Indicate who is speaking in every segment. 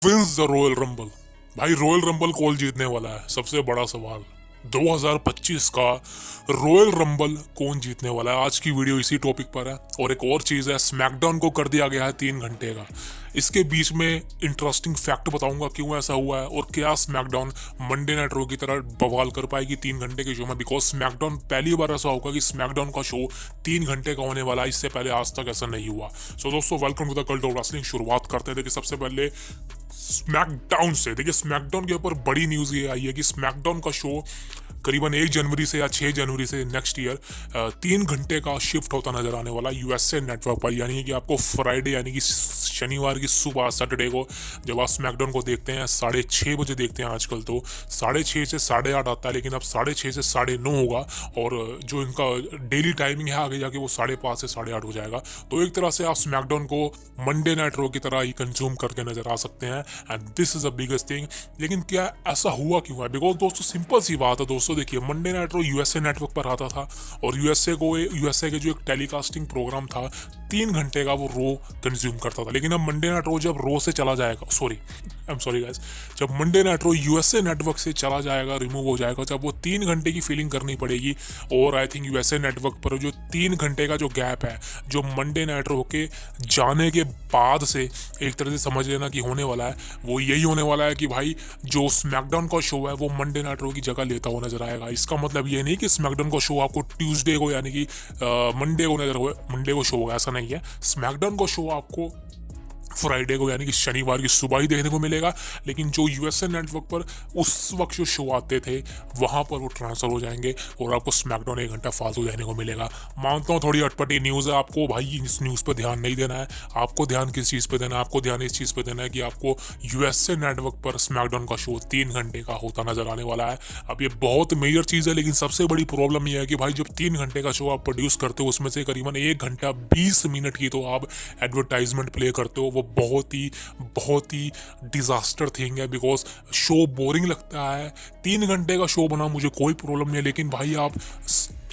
Speaker 1: Wins the royal rumble. भाई royal rumble कौन जीतने वाला है, सबसे बड़ा सवाल। 2025 का रॉयल रंबल कौन जीतने वाला है, आज की वीडियो इसी टॉपिक पर है। और एक और चीज़ है, स्मैकडाउन को कर दिया गया है 3 घंटे का। इसके बीच में इंटरेस्टिंग फैक्ट बताऊंगा क्यों ऐसा हुआ है और क्या स्मैकडाउन मंडे नाइट रो की तरह बवाल कर पाएगी 3 घंटे के शो में। बिकॉज स्मैकडाउन पहली बार ऐसा होगा कि स्मैकडाउन का शो 3 घंटे का होने वाला है, इससे पहले आज तक ऐसा नहीं हुआ। सो दोस्तों, welcome to the cult of wrestling. शुरुआत करते हैं। देखिए सबसे पहले स्मैकडाउन से। देखिए स्मैकडाउन के ऊपर बड़ी न्यूज़ ये आई है कि स्मैकडाउन का शो करीबन 1 जनवरी से या 6 जनवरी से नेक्स्ट ईयर 3 घंटे का शिफ्ट होता नजर आने वाला यूएसए नेटवर्क पर। यानी कि आपको फ्राइडे यानी कि शनिवार की सुबह सैटरडे को जब आप स्मैकडाउन को देखते हैं 6:30 बजे देखते हैं आजकल, तो 6:30 से 8:30 आता है, लेकिन अब 6:30 से 9:30 होगा। और जो इनका डेली टाइमिंग है आगे जाके वो 5:30 से 8:30 हो जाएगा। तो एक तरह से आप स्मैकडाउन को मंडे नाइट रो की तरह ही कंज्यूम करके नजर आ सकते हैं। And this is a biggest thing. लेकिन क्या ऐसा हुआ क्यों है? बिकॉज दोस्तों सिंपल सी बात है। दोस्तों देखिए, मंडे नाइट रो यूएसए नेटवर्क पर आता था और यूएसए के जो एक टेलीकास्टिंग प्रोग्राम था 3 घंटे का, वो रो कंज्यूम करता था। लेकिन अब मंडे नाइट रो जब रो से चला जाएगा, आई एम सॉरी गाइस, जब मंडे नाइट रो यूएसए नेटवर्क से चला जाएगा, रिमूव हो जाएगा, जब वो 3 घंटे की फीलिंग करनी पड़ेगी। और आई थिंक यूएसए नेटवर्क पर जो 3 घंटे का जो गैप है, जो मंडे नाइट रो के जाने के बाद से एक तरह से समझ लेना कि होने वाला है, वो यही होने वाला है कि भाई जो स्मैकडाउन का शो है वो मंडे नाइट रो की जगह लेता हुआ नजर आएगा। इसका मतलब ये नहीं कि स्मैकडाउन का शो आपको ट्यूसडे को यानी कि मंडे को शो होगा, ऐसा नहीं है। स्मैकडाउन का शो आपको फ्राइडे को यानी कि शनिवार की सुबह ही देखने को मिलेगा। लेकिन जो यूएसए नेटवर्क पर उस वक्त जो शो आते थे वहां पर वो ट्रांसफर हो जाएंगे और आपको स्मैकडाउन 1 घंटा फालतू देखने को मिलेगा। मानता हूँ थोड़ी अटपटी न्यूज़ है, आपको भाई इस न्यूज़ पर ध्यान नहीं देना है। आपको ध्यान किस चीज़ पर देना है? आपको ध्यान इस चीज़ पर देना है कि आपको यूएसए नेटवर्क पर स्मैकडाउन का शो 3 घंटे का होता नजर आने वाला है। अब ये बहुत मेजर चीज़ है, लेकिन सबसे बड़ी प्रॉब्लम यह है कि भाई जब 3 घंटे का शो आप प्रोड्यूस करते हो उसमें से करीबन 1 घंटा 20 मिनट की तो आप एडवर्टाइजमेंट प्ले करते हो। वो बहुत ही डिजास्टर थिंग है। बिकॉज शो बोरिंग लगता है। 3 घंटे का शो बना मुझे कोई प्रॉब्लम नहीं है, लेकिन भाई आप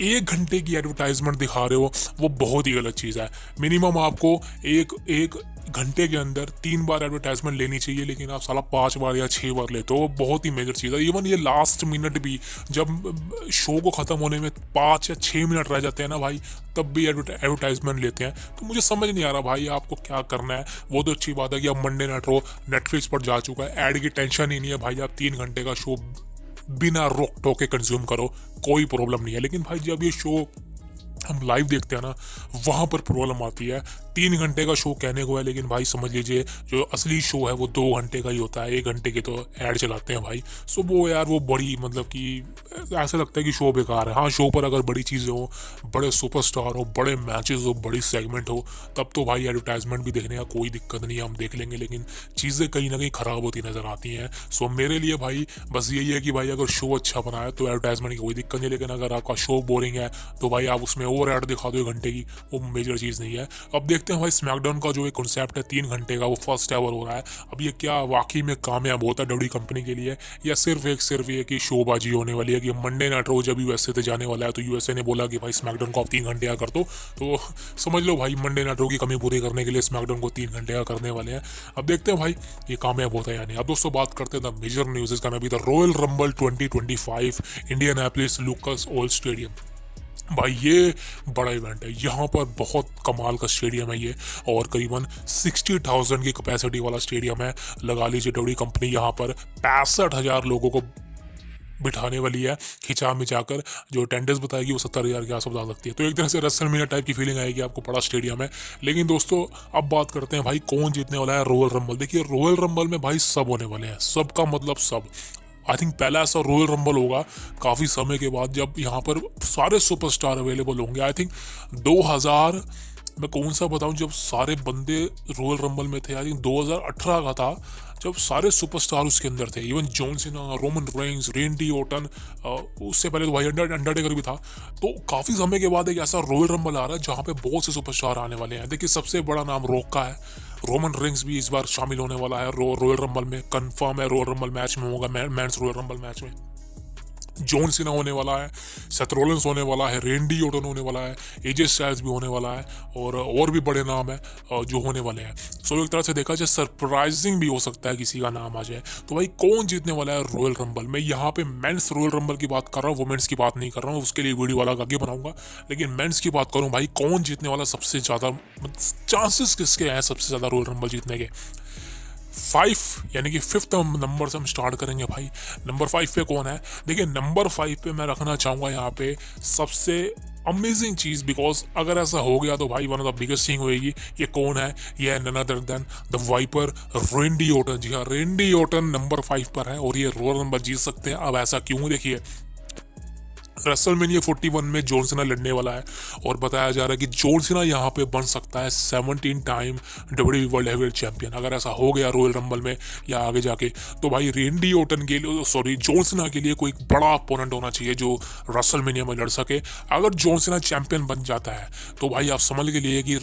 Speaker 1: 1 घंटे की एडवर्टाइजमेंट दिखा रहे हो, वो बहुत ही गलत चीज़ है। मिनिमम आपको एक एक घंटे के अंदर 3 बार एडवर्टाइजमेंट लेनी चाहिए, लेकिन आप साला 5 बार या 6 बार लेते हो। बहुत ही मेजर चीज़ है। इवन ये लास्ट मिनट भी, जब शो को ख़त्म होने में 5 या 6 मिनट रह जाते हैं ना भाई, तब भी एडवर्टाइजमेंट लेते हैं। तो मुझे समझ नहीं आ रहा भाई आपको क्या करना है। वो तो अच्छी बात है कि अब मंडे नाइट रो नेटफ्लिक्स पर जा चुका है, ऐड की टेंशन ही नहीं है भाई। आप 3 घंटे का शो बिना रोक टोक के कंज्यूम करो, कोई प्रॉब्लम नहीं है। लेकिन भाई जब ये शो हम लाइव देखते हैं ना, वहाँ पर प्रॉब्लम आती है। 3 घंटे का शो कहने को है, लेकिन भाई समझ लीजिए जो असली शो है वो 2 घंटे का ही होता है। 1 घंटे के तो ऐड चलाते हैं भाई। सो वो यार वो बड़ी मतलब कि ऐसा लगता है कि शो बेकार है। हाँ, शो पर अगर बड़ी चीज़ें हो, बड़े सुपरस्टार हो, बड़े मैचेस हो, बड़ी सेगमेंट हो, तब तो भाई एडवर्टाइजमेंट भी देखने का कोई दिक्कत नहीं है, हम देख लेंगे। लेकिन चीज़ें कहीं ना कहीं ख़राब होती नज़र आती हैं। सो मेरे लिए भाई बस यही है कि भाई अगर शो अच्छा बना है तो एडवर्टाइजमेंट की कोई दिक्कत नहीं, लेकिन अगर आपका शो बोरिंग है तो भाई आप उसमें ओवर ऐड दिखा दो 1 घंटे की, वो मेजर चीज़ नहीं है। अब देखते हैं भाई स्मैकडाउन का जो एक कॉन्सेप्ट है 3 घंटे का, वो फर्स्ट एवर हो रहा है। अब ये क्या वाकई में कामयाब होता है डब्ल्यू कंपनी के लिए, या सिर्फ ये कि शोबाजी होने वाली है कि मंडे नाइट रो जब यूएसए से जाने वाला है तो यूएसए ने बोला कि भाई स्मैकडाउन को आप 3 घंटे का कर दो। तो समझ लो भाई मंडे नाइट रो की कमी पूरी करने के लिए स्मैकडाउन को 3 घंटे का करने वाले हैं। अब देखते हैं भाई ये कामयाब होता है या नहीं। अब दोस्तों बात करते हैं the major news is gonna be the royal rumble 2025 Indianapolis Lucas Oil Stadium. भाई ये बड़ा इवेंट है, यहाँ पर बहुत कमाल का स्टेडियम है ये, और करीबन 60,000 की कैपेसिटी वाला स्टेडियम है। लगा लीजिए डब्ल्यू कंपनी यहाँ पर 65,000 लोगों को बिठाने वाली है। खिंचा मिचाकर जो अटेंडेंस बताएगी वो 70,000 के आसपास आ सकती है। तो एक तरह से रेसलमेनिया टाइप की फीलिंग आएगी आपको, बड़ा स्टेडियम है। लेकिन दोस्तों अब बात करते हैं भाई कौन जीतने वाला है रॉयल रंबल। देखिए रॉयल रंबल में भाई सब होने वाले हैं, सबका मतलब सब। आई थिंक पहला ऐसा रॉयल रंबल होगा काफ़ी समय के बाद जब यहाँ पर सारे सुपरस्टार अवेलेबल होंगे। आई थिंक 2000, मैं कौन सा बताऊं, जब सारे बंदे रॉयल रंबल में थे, आई थिंक 2018 का था जब सारे सुपरस्टार उसके अंदर थे। Even John Cena, Roman Reigns, Randy Orton, उससे पहले तो भाई अंडरटेकर भी था। तो काफ़ी समय के बाद एक ऐसा रॉयल रंबल आ रहा है जहाँ पे बहुत से सुपरस्टार आने वाले हैं। देखिए सबसे बड़ा नाम रॉक का है, रोमन रेंस भी इस बार शामिल होने वाला है रॉयल रंबल में, कंफर्म है। रॉयल रंबल मैच में होगा, मेंस रॉयल रंबल मैच में। जॉन सीना होने वाला है, सेथ रॉलिंस होने वाला है, रेंडी ऑर्टन होने वाला है, एजे स्टाइल्स भी होने वाला है और भी बड़े नाम है जो होने वाले हैं। सो एक तरह से देखा जाए सरप्राइजिंग भी हो सकता है किसी का नाम आ जाए। तो भाई कौन जीतने वाला है रॉयल रंबल? मैं यहाँ पे मेंस रॉयल रंबल की बात कर रहा हूँ, वुमेन्स की बात नहीं कर रहा हूँ, उसके लिए वीडियो वाला आगे बनाऊंगा। लेकिन मेंस की बात करूँ भाई, कौन जीतने वाला सबसे ज़्यादा, चांसेस किसके हैं सबसे ज़्यादा रॉयल रंबल जीतने के? 5 यानी कि 5th नंबर से हम स्टार्ट करेंगे भाई। नंबर 5 पे कौन है? देखिए नंबर 5 पे मैं रखना चाहूँगा यहाँ पे सबसे अमेजिंग चीज़, बिकॉज अगर ऐसा हो गया तो भाई one of the biggest thing होएगी। ये कौन है? ये है none other than the viper Randy Orton. जी हाँ, रेंडी ऑर्टन नंबर 5 पर है और ये रॉयल नंबर जीत सकते हैं। अब ऐसा क्यों? देखिए रेसलमेनिया 41 में जॉन सीना लड़ने वाला है और बताया जा रहा है कि जॉन सीना यहाँ पे बन सकता है 17 time WWE world heavyweight champion. अगर ऐसा हो गया रॉयल रंबल में या आगे जाके, तो भाई रेंडी ऑर्टन के लिए, सॉरी जॉन सीना के लिए कोई बड़ा अपोनेंट होना चाहिए जो रेसलमेनिया में लड़ सके। अगर जॉन सीना चैंपियन बन जाता है तो भाई आप समझ के लिए कि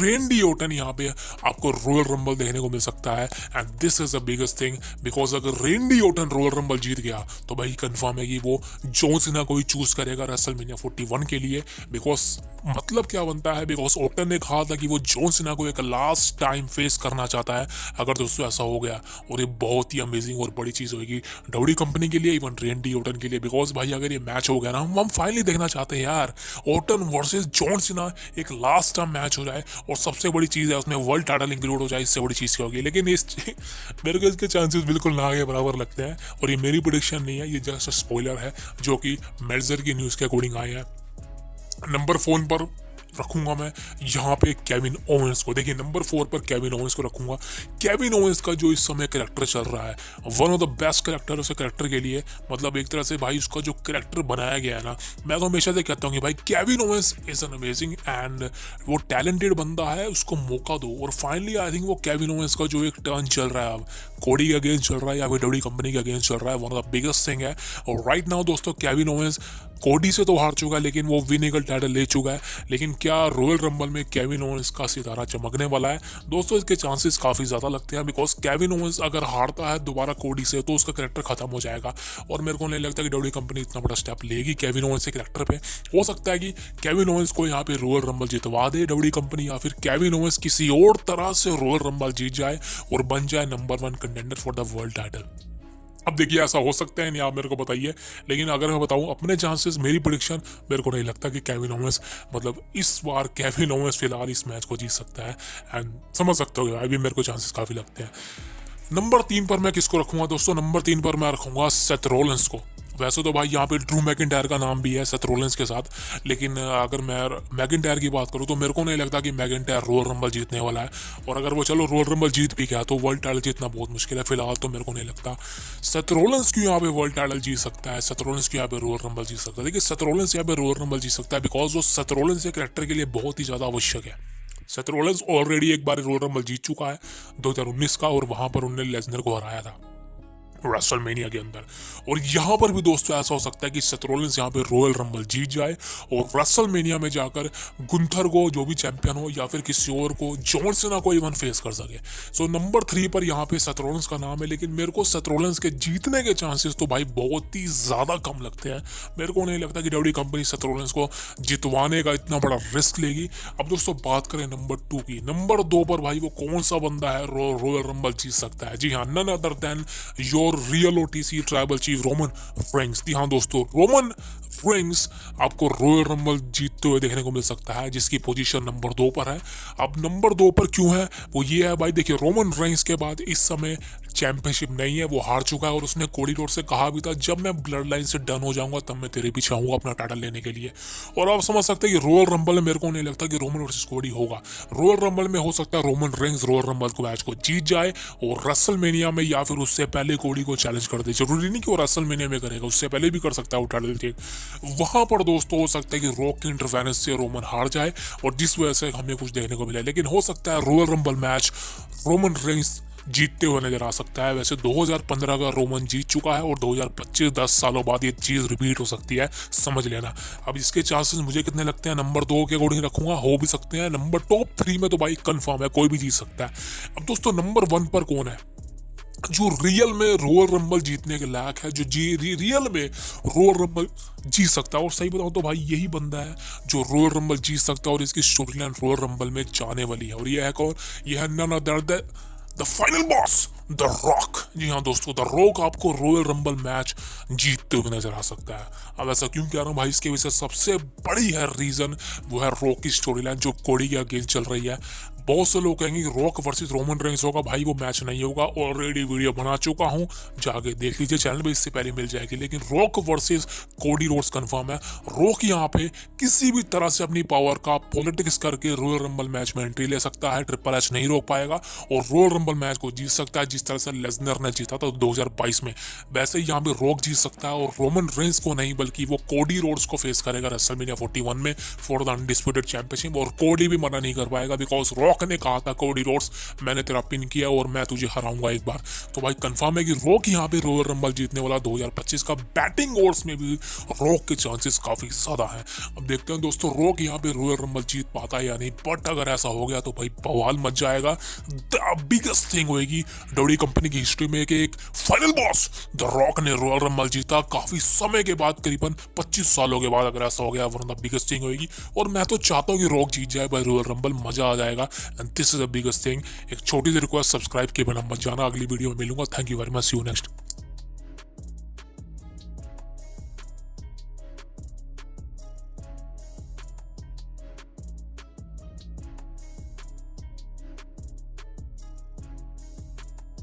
Speaker 1: रेंडी ऑर्टन यहाँ पे आपको रॉयल रंबल देखने को मिल सकता है। And this is the biggest thing, because अगर रेंडी ऑर्टन रॉयल रंबल जीत गया तो भाई कंफर्म है कि वो जॉन सीना को ही चूज करेगा रेसलमेनिया 41 के लिए। बिकॉज मतलब क्या बनता है, बिकॉज ऑर्टन ने कहा था कि वो जॉन सीना को एक लास्ट टाइम फेस करना चाहता है। अगर दोस्तों ऐसा हो गया और ये बहुत ही अमेजिंग और बड़ी चीज़ होगी डब्ल्यूडब्ल्यूई कंपनी के लिए, इवन रेंडी ऑर्टन के लिए। बिकॉज भाई अगर ये मैच हो गया ना, हम फाइनली देखना चाहते हैं यार ऑर्टन वर्सेस जॉन सीना, एक लास्ट टाइम मैच हो जाए और सबसे बड़ी चीज़ है उसमें वर्ल्ड टाइटल इंक्लूड हो जाए। इससे बड़ी चीज़ क्या होगी? लेकिन इस मेरे को इसके चांसेस बिल्कुल ना आगे बराबर लगते हैं और ये मेरी प्रेडिक्शन नहीं है, ये जस्ट स्पॉइलर है जो कि मेजर की न्यूज़ के अकॉर्डिंग आए हैं। नंबर 4 पर रखूंगा मैं यहाँ पे केविन ओवेंस को। देखिए नंबर 4 पर केविन ओवेंस को रखूंगा। केविन ओवेंस का जो इस समय कैरेक्टर चल रहा है, one of the best character उस कैरेक्टर के लिए, मतलब एक तरह से भाई उसका जो कैरेक्टर बनाया गया है ना, मैं तो हमेशा से कहता हूँ कि भाई Kevin Owens is an amazing and वो टैलेंटेड बंदा है, उसको मौका दो। और फाइनली आई थिंक वो केविन ओवेंस का जो एक टर्न चल रहा है अब कोडी के अगेंस्ट चल रहा है या फिर डब्ल्यूडब्ल्यूई कंपनी के अगेंस्ट चल रहा है, one of the biggest thing है। और राइट नाउ दोस्तों केविन ओवेंस कोडी से तो हार चुका है लेकिन वो विनिगल टाइटल ले चुका है। लेकिन क्या रॉयल रंबल में केविन ओवेंस का सितारा चमकने वाला है? दोस्तों इसके चांसेस काफ़ी ज़्यादा लगते हैं, बिकॉज केविन ओवेंस अगर हारता है दोबारा कोडी से तो उसका कैरेक्टर खत्म हो जाएगा और मेरे को नहीं लगता कि डब्ल्यूडब्ल्यूई कंपनी इतना बड़ा स्टेप लेगी केविन ओवेंस के कैरेक्टर पे। हो सकता है कि केविन ओवेंस को यहाँ पे रॉयल रंबल जितवा दे डब्ल्यूडब्ल्यूई कंपनी, या फिर केविन ओवेंस किसी और तरह से रॉयल रंबल जीत जाए और बन जाए number 1 contender for the world title. अब देखिए ऐसा हो सकता है नहीं, आप मेरे को बताइए। लेकिन अगर मैं बताऊं अपने चांसेस, मेरी प्रेडिक्शन, मेरे को नहीं लगता कि केविन ओवेंस, मतलब इस बार केविन ओवेंस फिलहाल इस मैच को जीत सकता है। एंड समझ सकते हो अभी मेरे को चांसेस काफ़ी लगते हैं। नंबर 3 पर मैं किसको रखूंगा दोस्तों? नंबर 3 पर मैं रखूंगा सेथ रॉलिंस को। वैसे तो भाई यहाँ पे ड्रू मैकिंटायर का नाम भी है सेथ रॉलिंस के साथ, लेकिन अगर मैं मैकिंटायर की बात करूँ तो मेरे को नहीं लगता कि मैकिंटायर रॉयल रंबल जीतने वाला है। और अगर वो चलो रॉयल रंबल जीत भी गया तो वर्ल्ड टाइटल जीतना बहुत मुश्किल है फिलहाल, तो मेरे को नहीं लगता। सेथ रॉलिंस क्यों यहाँ पे वर्ल्ड टाइटल जीत सकता है, सेथ रॉलिंस क्यों यहाँ पे रॉयल रंबल जीत सकता है? देखिए सेथ रॉलिंस यहाँ पे रॉयल रंबल जीत सकता है बिकॉज वो सेथ रॉलिंस के कैरेक्टर के लिए बहुत ही ज़्यादा आवश्यक है। सेथ रॉलिंस ऑलरेडी एक बार रॉयल रंबल जीत चुका है 2019 का, और वहां पर उन्होंने लेसनर को हराया था रेसलमेनिया के अंदर। और यहाँ पर भी दोस्तों ऐसा हो सकता है कि सेथ रॉलिंस यहाँ पे रॉयल रंबल जीत जाए और रेसलमेनिया में जाकर गुंथर को, जो भी चैंपियन हो, या फिर किसी और को, जॉन सीना को इवन फेस कर सके। सो नंबर 3 पर यहाँ पे सेथ रॉलिंस का नाम है, लेकिन मेरे को सेथ रॉलिंस के जीतने के चांसेस तो भाई बहुत ही ज़्यादा कम लगते हैं। मेरे को नहीं लगता कि डब्ल्यूडब्ल्यूई कंपनी सेथ रॉलिंस को जितवाने का इतना बड़ा रिस्क लेगी। अब दोस्तों बात करें नंबर 2 की। नंबर 2 पर भाई वो कौन सा बंदा है रॉयल रंबल जीत सकता है? जी हाँ, none other than your real OTC tribal chief Roman Reigns. जी हाँ दोस्तों, रोमन रेंस आपको रॉयल रंबल जीतते हुए देखने को मिल सकता है, जिसकी पोजीशन नंबर 2 पर है। अब नंबर 2 पर क्यों है वो ये है भाई, देखिए रोमन रेंस के बाद इस समय चैंपियनशिप नहीं है, वो हार चुका है और उसने कोडी रोड से कहा भी था जब मैं ब्लड लाइन से डन हो जाऊंगा तब मैं तेरे पीछे आऊंगा अपना टाइटल लेने के लिए। और आप समझ सकते हैं कि रॉयल रंबल में मेरे को नहीं लगता कि रोमन वर्सेस कोडी होगा। रॉयल रंबल में हो सकता है रोमन रेंस रॉयल रंबल को मैच को जीत जाए और रेसलमेनिया में या फिर उससे पहले कोडी को चैलेंज कर दे। जरूरी नहीं कि वो रेसलमेनिया में करेगा, उससे पहले भी कर सकता है वो टाइटल चेंज। वहां पर दोस्तों हो सकता है कि रॉक की इंटरफेरेंस से रोमन हार जाए और जिस वजह से हमें कुछ देखने को मिले। लेकिन हो सकता है royal Rumble match Roman Reigns जीतते हुए नजर आ सकता है। वैसे 2015 का रोमन जीत चुका है और 2025 10 सालों बाद ये चीज़ रिपीट हो सकती है, समझ लेना। अब इसके चांसेस मुझे कितने लगते हैं? नंबर 2 के अकॉर्डिंग रखूंगा, हो भी सकते हैं। नंबर टॉप 3 में तो भाई कंफर्म है कोई भी जीत सकता है। अब दोस्तों नंबर 1 पर कौन है? जो रियल में रॉयल रंबल जीतने के लायक है, जो रियल में रॉयल रंबल जीत सकता है। और सही बताऊं तो भाई यही बंदा है जो रॉयल रंबल जीत सकता है, और इसकी स्टोरी लाइन रॉयल रंबल में जाने वाली है। और यह है कौन? यह है none other the final boss, the Rock. जी हाँ दोस्तों, द रॉक आपको रॉयल रंबल मैच जीतते हुए नजर आ सकता है। अब ऐसा क्यों कह रहा हूँ भाई? इसके वजह सबसे बड़ी है रीजन, वो है रॉक की स्टोरी लाइन जो कोडी के अगेंस्ट चल रही है। बहुत से लोग कहेंगे रॉक वर्सेस रोमन रेंस होगा, भाई वो मैच नहीं होगा। ऑलरेडी वीडियो बना चुका हूँ, जाके देख लीजिए चैनल पे, इससे पहले मिल जाएगी। लेकिन rock versus Cody Rhodes confirm है। रॉक यहाँ पे किसी भी तरह से अपनी पावर का पॉलिटिक्स करके रॉयल रंबल मैच में एंट्री ले सकता है। ट्रिपल एच नहीं रोक पाएगा और रॉयल रंबल मैच को जीत सकता है, जिस तरह से लेसनर ने जीता था 2022 में। वैसे ही यहाँ पे रॉक जीत सकता है, और रोमन रेंस को नहीं बल्कि वो कोडी रोड्स को फेस करेगा रेसलमेनिया 41 में फॉर द अनडिस्प्यूटेड चैंपियनशिप। और कोडी भी मना नहीं कर पाएगा, बिकॉज रॉक ने कहा था कोडी रोड्स मैंने तेरा पिन किया और मैं तुझे हराऊंगा एक बार। तो भाई कंफर्म है कि रॉक यहाँ पे रॉयल रंबल जीतने वाला 2025 का। बैटिंग ओड्स में भी रॉक के चांसेस काफी ज्यादा हैं। अब देखते हैं दोस्तों रॉक यहाँ पे रॉयल रंबल जीत पाता है या नहीं। बट अगर ऐसा हो गया तो भाई बवाल मच जाएगा। द बिगेस्ट थिंग होगी डब्ल्यूडब्ल्यूई कंपनी की हिस्ट्री में कि एक फाइनल बॉस द रॉक ने रॉयल रंबल जीता काफी समय के बाद, करीबन 25 सालों के बाद। अगर ऐसा हो गया one of the biggest thing होगी। और मैं तो चाहता हूँ कि रॉक जीत जाए भाई रॉयल रंबल, मजा आ जाएगा। And this is the biggest thing. एक छोटी सी रिक्वेस्ट, सब्सक्राइब किए बिना मत जाना। अगली वीडियो में मिलूंगा। Thank you very much, see you next.